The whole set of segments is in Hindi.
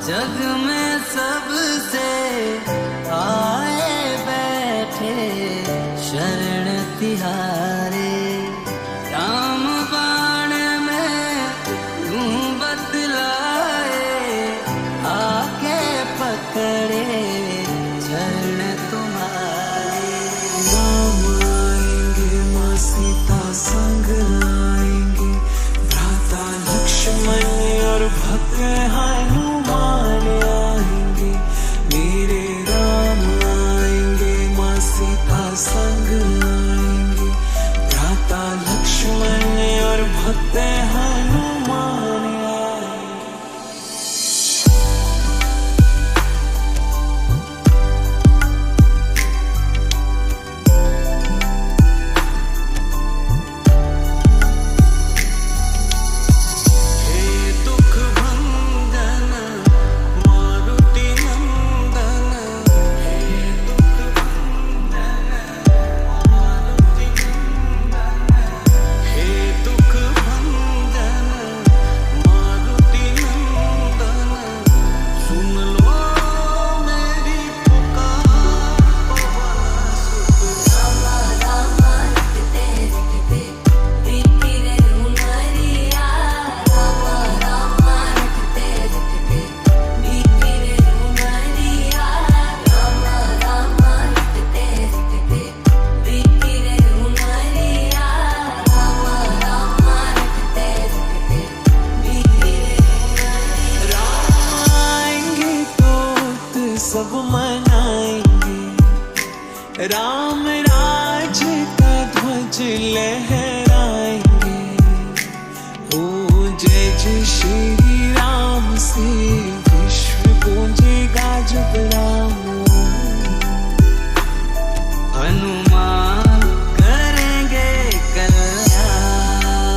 जग में सबसे आए बैठे शरण तिहारे। राम बाण में तू बतलाए, आके पकड़े चरण तुम्हारे। राम आएंगे माँ सीता संग आएंगे, भ्राता लक्ष्मण और भक्त हनुमान आएंगे। मेरे राम आएंगे माँ सीता संग आएंगे, भ्राता लक्ष्मण और भक्त हनुमान आएंगे। सब मनाएंगे, राम राज का ध्वज लहराएंगे। ओ जय जय श्री राम से विश्व गूंजेगा जब राम। हनुमान करेंगे कल्याण,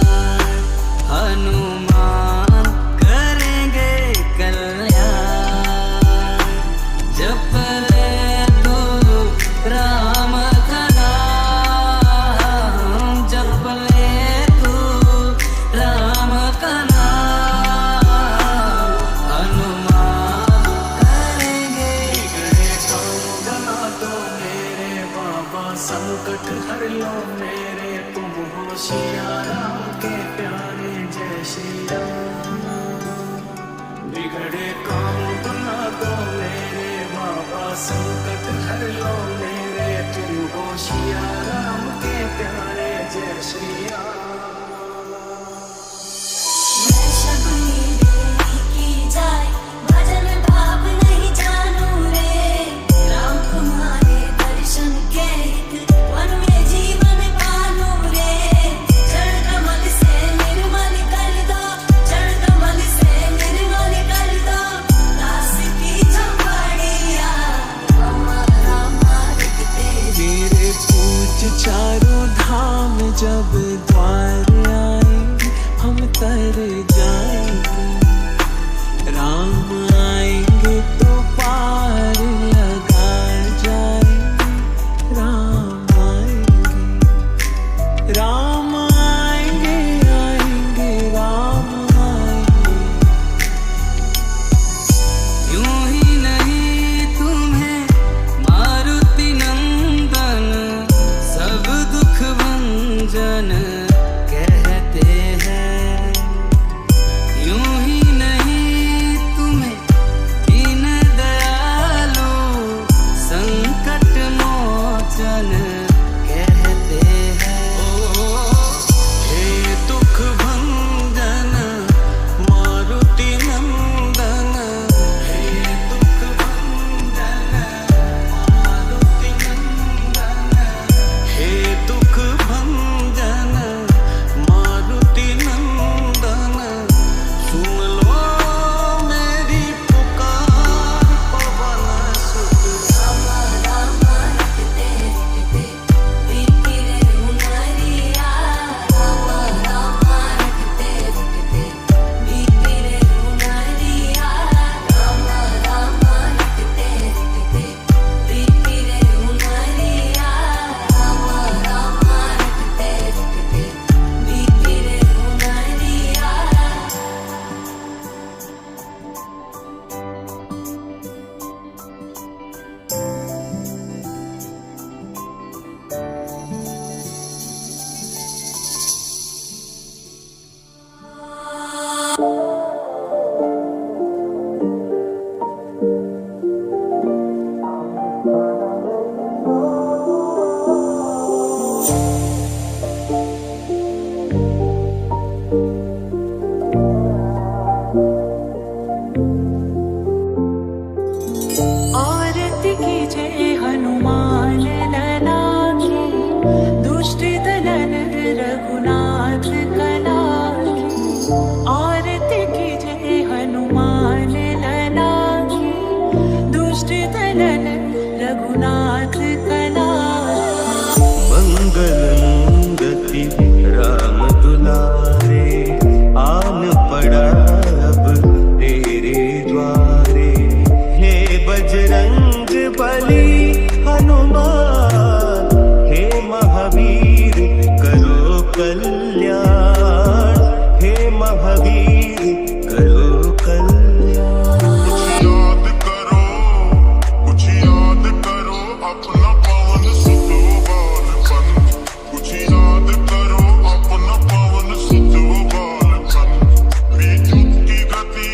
हनुमान करेंगे कल्याण। जप ले तू राम का नाम, जप ले तू राम का नाम। हनुमान करेंगे बना दो मेरे बाबा, संकट हर लो मेरे, तुम हो सिया राम के प्यारे। जय श्री राम। बिगड़े काम बना दो मेरे बाबा, संकट हर लो मेरे, तुम हो सिया राम के प्यारे। जय श्री राम। मैं शबनी देवी की जाय, भजन भाव नहीं जानू रे। राम तुम्हारे दर्शन के हित, वन में जीवन पालू रे। चरण कमल से निर्मल कर दो, चरण कमल से निर्मल कर दो। दास की झंपड़िया मेरे पूज चारों धाम जब द्वार कीजे हनुमान लला की, दुष्ट दलन रघुनाथ कला की। आरती कीजे हनुमान लला की, दुष्ट दलन रघुनाथ कला की। मंगल मूर्ति राम दुलारे, आन पड़ा अब तेरे द्वारे। हे बजरंग बली हनुमान, हे महावीर करो कल्याण, हे महावीर करो कल्याण। कुछ याद करो अपना पवन सुत बालपन। कुछ याद करो अपना पवन सुत बालपन। विद्युत की गति,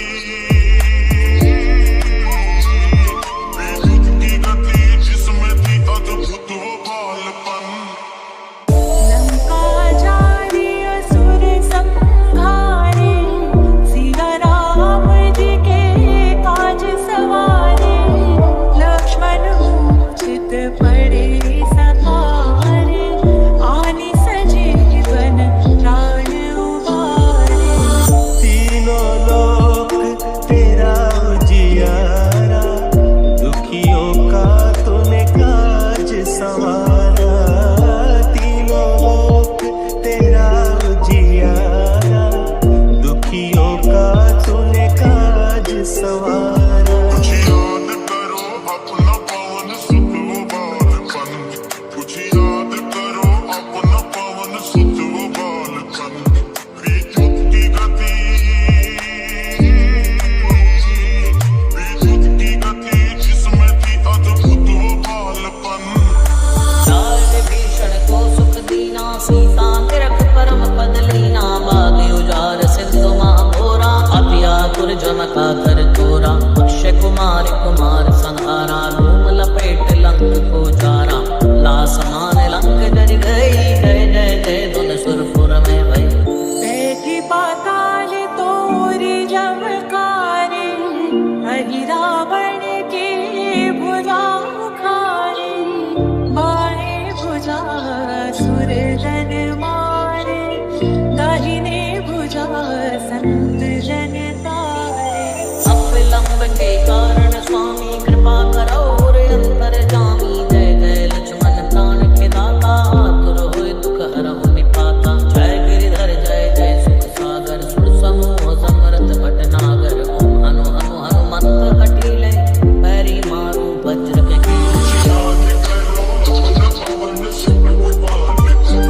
विद्युत की गति जिसमें थी अद्भुत वो बालपन। लंका जारी असुर संहारे, सिया राम जी के काज सवारे। लक्ष्मण मूर्छित पड़े सहारे, आनि सजीवन प्राण उबारे। तीनों लोक तेरा उजियारा, दुखियों का तूने काज संवारा। तीनों लोक तेरा उजियारा, दुखियों का तूने काज संवारा। कुछ याद करो अपना पवन सुत बालपन। कुछ याद करो अपना पवन सुत बालपन। विद्युत की गति, विद्युत की गति जिसमें थी अद्भुत वो बालपन। चार भीषण को सुख दीना, सीता तिरक परम पद लीना। बाग उजार सिंधु महाभोरा, अपिया तुर जमका कर तोरा। अक्षय कुमार कुमार संहारा, धूम लपेट लंक को जारा। लास मान लंक जर गई, जय जय जय धुन सुरपुर में भई। बैठी पाताल तोरी जमकारे, हरि रावण के भुजा उखारे। बाएं भुजा सुर जन मारे, दाहिने भुजा संत जन तारे। अविलंब के कारण स्वामी कृपा करो रे अंतर्जामी। जय जय लक्ष्मण प्राण के दाता, आतुर होए दुख हरहु निपाता। जय गिरिधर जय जय सुख सागर, सुर समूह समरथ भटनागर। ओम हनु हनु हनुमंत हठीले, पैरी मारू वज्र के कीले। याद करो अपना पवन सुत बालपन।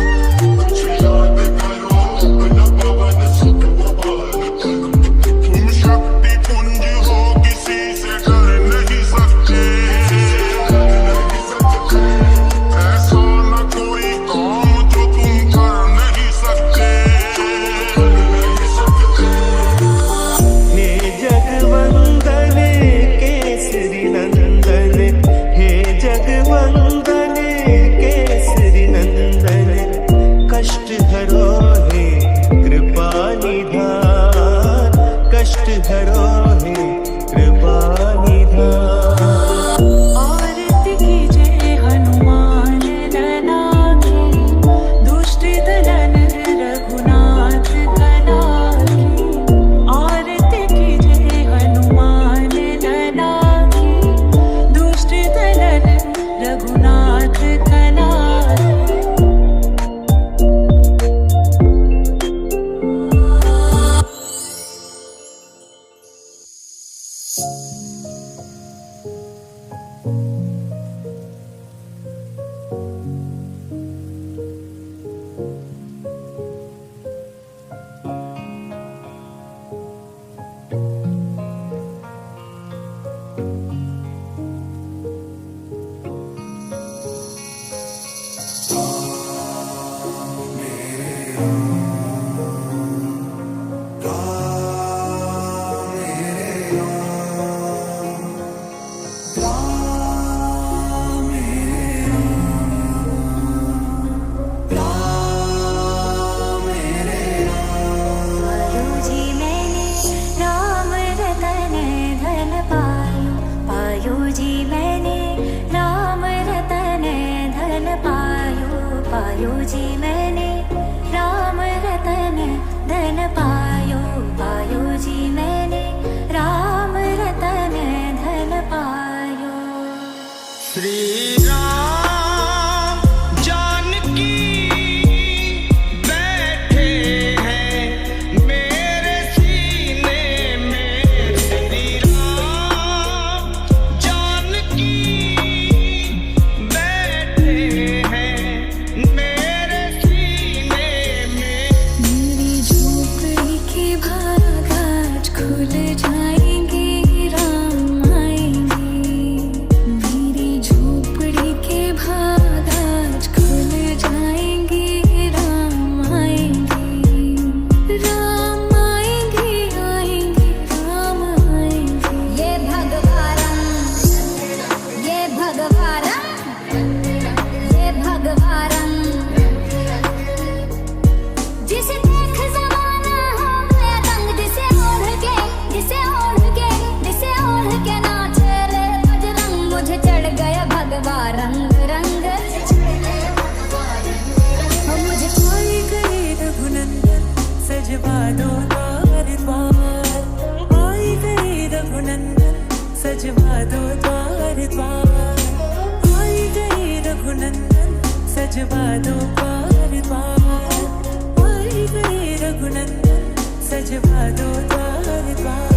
कुछ याद करो अपना पवन सुत बालपन। तुम शक्ति पुंज हो किसी से डर नहीं सकते। ऐसा न कोई काम जो तुम कर नहीं सकते। हे जगवंदन केसरी नंदन, हे जगवंदन केसरी नंदन। कष्ट हरो हे कृपा निधान, कष्ट हरो हे कृपा निधान। आरती कीजे हनुमान लला की, दुष्ट दलन रघुनाथ कला की। आरती कीजे हनुमान लला की, दुष्ट दलन रघुनाथ कला की। पायो जी मैंने राम रतन धन पायो पायो जी मैंने राम रतन धन पायो। श्री राम जानकी बैठे हैं मेरे सीने में। श्री राम जानकी बैठे हैं मेरे सीने में। मेरी झोपड़ी के बागात खुल जाएंगे राम आएंगे। मेरी झोपड़ी के बागात खुल जाएंगे राम आएंगे। राम आएंगे आएंगे राम आएंगे। ये भगवारम ये भगवारम ये भगवारम जिसे देख जमाना हो गया दंग। जिसे ओढ़ के नाचे रे बजरंग। मुझे चढ़ गया भगवा रंग रंग। मुझे आई गए रघुनंदन सजवा दो द्वार द्वार। आई गए रघुनंदन सजवा दो द्वार द्वार। आई गए रघुनंदन सजवा दो द्वार द्वार। आई गए रघुनंदन सजवा दो द्वार द्वार।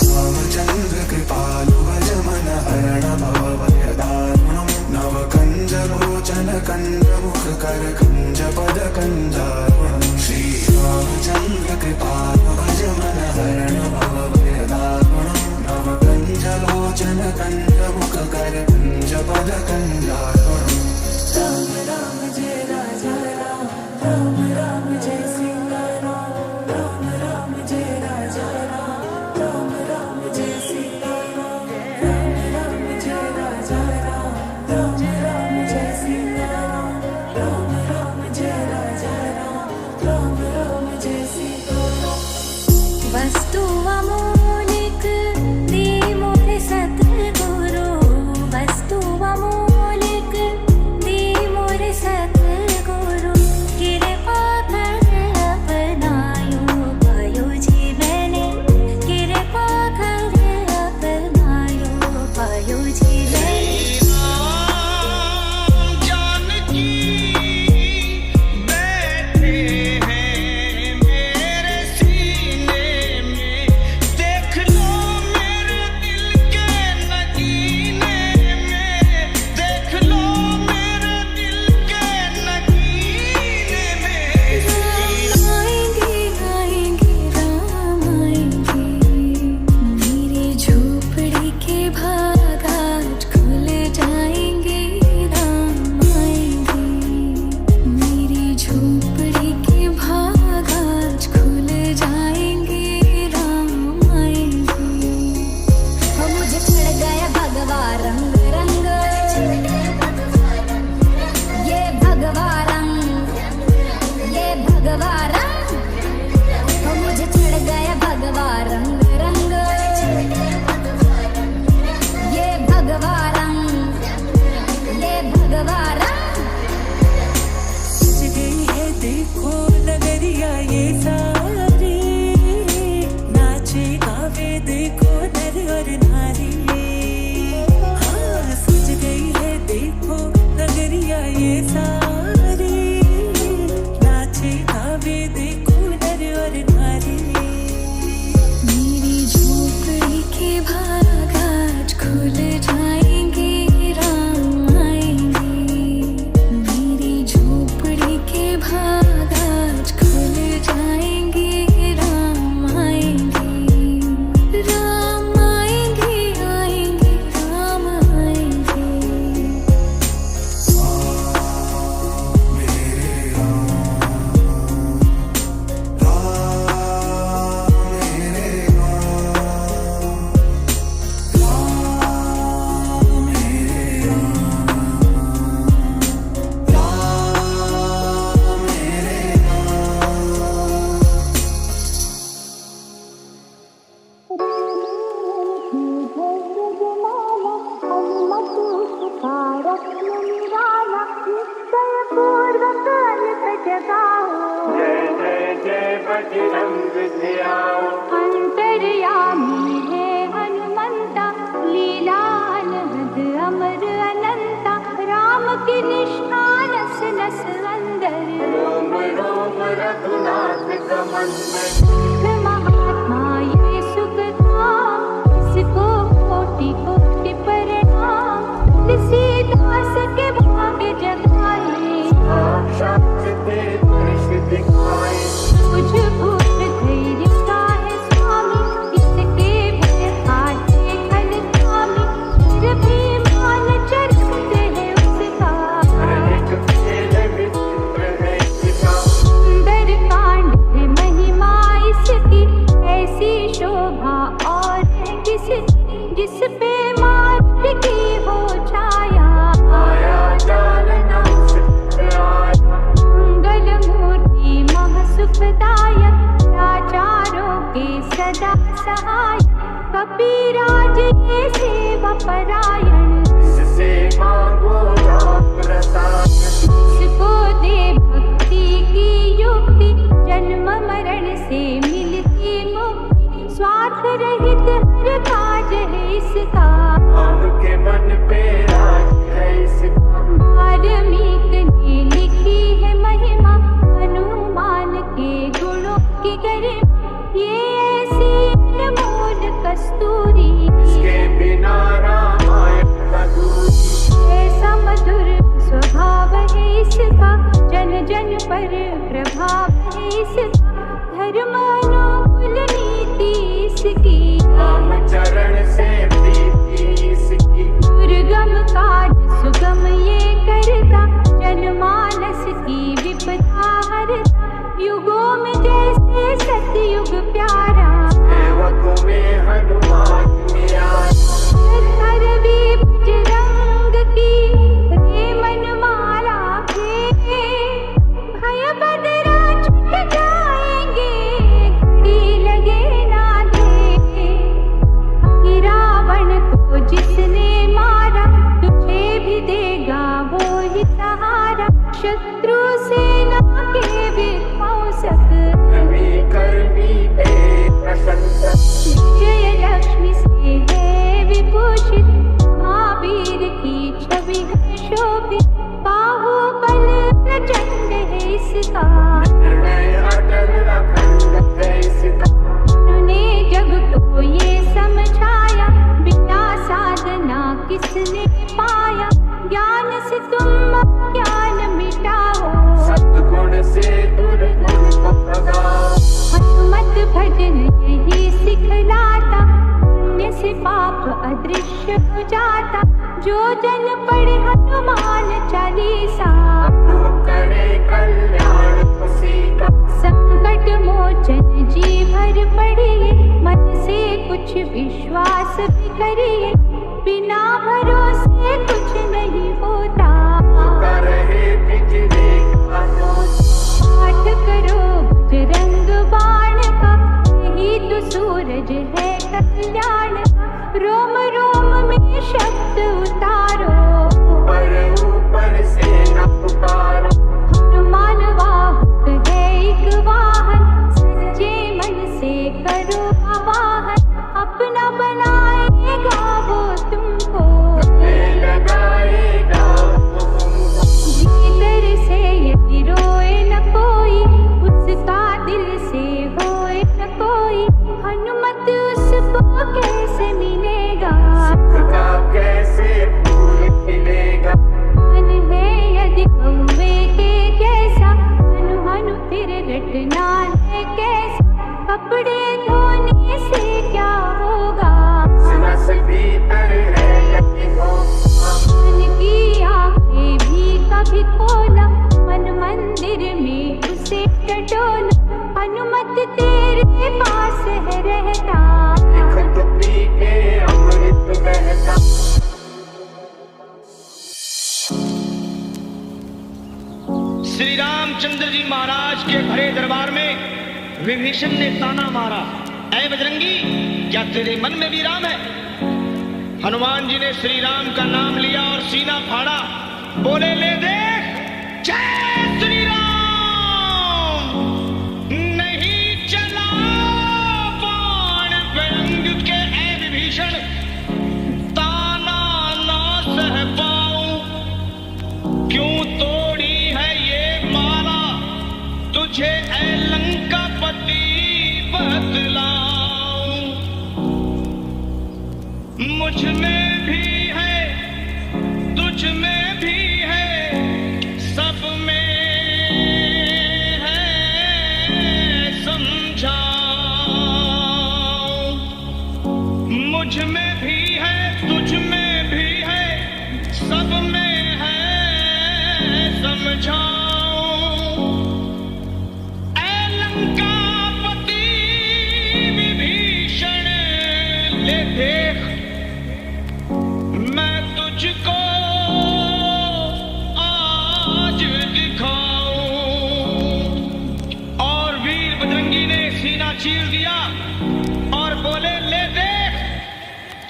रामचंद्र कृपालु भज मन हरण भव भयदारुणं। नव कंज लोचन कंज मुख कर कंज पद कंजारुणं। श्री रामचंद्र कृपालु भज मन हरण भव भयदारुणं। नव कंज लोचन कंज मुख कर कंज पद कंजारुणं। राम राम जय राजा राम। राम राम जय सीता राम। राम राम जय राजा राम। राम राम जय सीता राम। राम राम जय राजा राम। राम राम जय सीता राम। राम राम जय राजा राम। राम राम जय सीता राम। वस्तु अमोलिक दी मोरे सतगुरु साधुनाथ गमन में महात्मा ये सुख धाम इसको कोटि कोटि प्रणाम तुलसीदास के भाग्य जगाए साक्षात ते दर्श दिखाए कुछ भूत धैर्य का है स्वामी इसके भय खाते खल स्वामी फिर भी मान चढ़ते हैं उसका एक खेल विचित्र है इसका सुंदर कांड है महिमा इसकी ऐसी शोभा और है किसकी जिस पे मारुति की हो छाया आया जालना चित्र आया मंगल मूर्ति महसुखदायक राजारों के सदा सहायक कपिराज ये सेवा परायण इससे मांगो राम रसायन इसको दे भक्ति की युक्ति जन्म मरण से मिलती मुक्ति स्वार्थ रहित हर काज है इसका आपके मन पे राज है इसका वाल्मीकि ने लिखी है महिमा हनुमान के गुणों की गरिमा ये ऐसी अनमोल कस्तूरी इसके बिना रामायण अधूरी ऐसा मधुर स्वभाव है इसका जन जन पर प्रभाव है इसका धर्म अनुकूल नीति इसकी राम चरण से प्रीति इसकी दुर्गम काज सुगम ये करता जनमानस की विपदा हरता युगों में जैसे सतयुग प्यारा सेवकों में हनुमान न्याय रवि बजरंग की रे मन माला के भय बदरा छूट जाएंगे घड़ी लगे ना दे रावण को जिसने मारा तुझे भी देगा वो ही सहारा शत्रु सेना के विध्वंसक कवि कर्मी के प्रशंसक जय लक्ष्मी से है विभूषित महावीर की छवि है शोभित बाहुबल प्रचंड है इसका निर्णय अटल अखंड है इसका उन्होंने जग को ये समझाया बिना साधना किसने पाया ज्ञान से तुम ज्ञान मिटाओ सद्गुण से दुर्गुण को भगाओ हनुमत भजन यही सिखलाता पुण्य से पाप अदृश्य हो जाता जो जन पढ़े हनुमान चालीसा तो करे कल्याण खुशी का संकट मोचन जी भर पड़िए मन से कुछ विश्वास भी करिए बिना भरोसे कुछ नहीं होता रहे बिजली का जोत पाठ करो बजरंग बाण का यही तो सूरज है कल्याण का रोम रोम में शब्द उतारो ऊपर से न पुकारो हनुमान वाहक है एक वाहन सच्चे मन से करो आवाहन अपना बनाएगा वो तुमको ले लगाएगा तुमको भीतर से यदि रोए न कोई उसका दिल से होए न कोई हनुमत उसको कैसे मिलेगा का कैसे फूल खिलेगा मन है यदि कौवे के जैसा हनु हनु फिर रटना है कैसा कपड़े धोने से क्या होगा रस भीतर है यदि हो मन की आंखें भी कभी खोला मन मंदिर में उसे टटोला हनुमत तेरे पास है रहता खत पी के अमृत बहता श्री रामचंद्र जी महाराज के भरे दरबार में विभीषण ने ताना मारा, ऐ बजरंगी, क्या तेरे मन में भी राम है? हनुमान जी ने श्री राम का नाम लिया और सीना फाड़ा, बोले, ले देख, जय श्री राम। नहीं चला बाण व्यंग के ऐ विभीषण, ताना ना सह पाऊं, क्यों तोड़ी है ये माला तुझे ऐ मुझ में भी है, तुझ में भी है, सब में है, समझाओ। मुझ में भी है, तुझ में भी है, सब में है, समझाओ। ऐ लंकापति विभीषण, ले देख मैं तुझको आज दिखाऊं। और वीर बजरंगी ने सीना चीर दिया और बोले, ले देख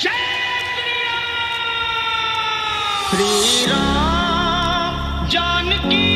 जय श्री राम। श्री राम जानकी